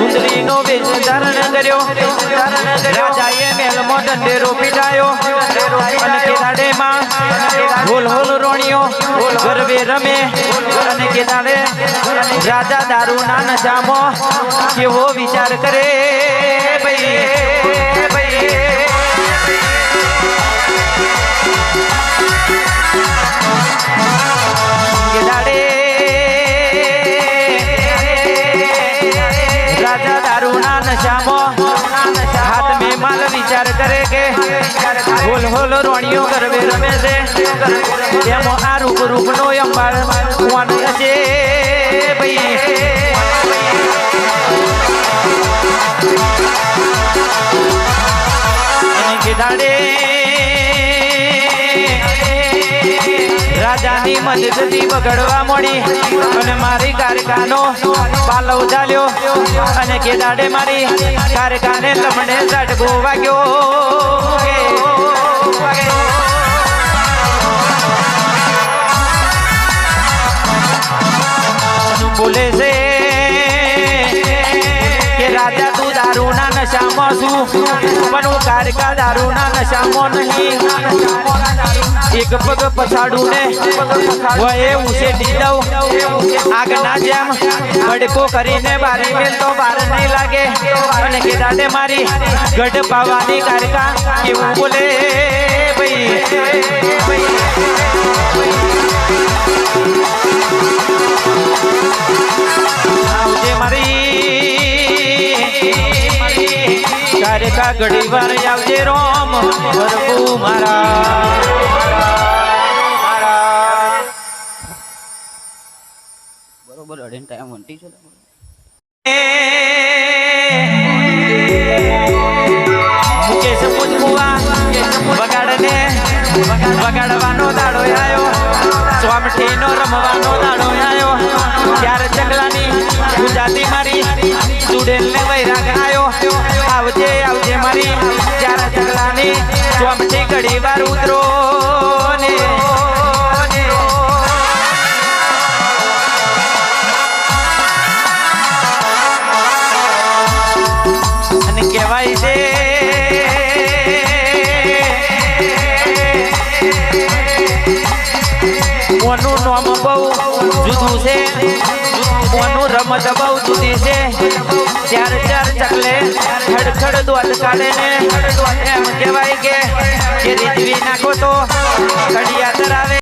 સુંદરીનો વેશ ધારણ કર્યો રાજાએ મહેલમાં દંડેરો પીટાયો અને કેદાડેમાં હોલ હોલ રોણિયો ગરબે રમે અને કેદાડે રાજા દારૂના નશામાં કેવો વિચાર કરે ભાઈ કેદાડે રાજા દારૂના નશામાં હાથ में माल विचार करे के होल होल रोणियों गरबे रमे से तेमो आ रूप रूप नो अंबार कुआन हसे भई के दाड़े રાજાની મદદથી બગડવા મળી અને મારી કારખાનો પાલવ ચાલ્યો અને કેદાડે મારી કારખાને લમણે ઝટકો વાગ્યો બોલે છે કે રાજા તું દારૂના નશામાં છું પણ હું કારકા દારૂના નશામાં નહીં એક પગ પછાડું ને વયે ઉછેડી દઉં આગના જેમ ભડકો કરીને બારી મેલ તો બાર નહીં લાગે અને કેદાડે મારી ગઢ પાવાની કારકા કેવું બોલે ભાઈ આવજે મારી કારકા ઘડી વાર આવજે રોમ વરપુ મારા બરોબર અડેન ટાઈમ વંટી છે મુકેશ મુજમુવા બગાડને બગાડવાનો દાડો આયો સ્વામઠીનો રમવાનો દાડો આયો ચાર ચકલાની ગુજરાતી મારી સુડેલને વૈરાગ આયો આવજે આવજે મારી ચાર ચકલાની સ્વામઠી ઘડી વાર ઉતરો ને કહેવાય છે કોનું નામ બહુ જુદું છે કોનું રમત બહુ જુદી છે ચાર ચાર ચકલે ખડખડ દોત કાઢે ને એમ કહેવાય કે રીતવી નાખો તો ઘડિયા ધરાવે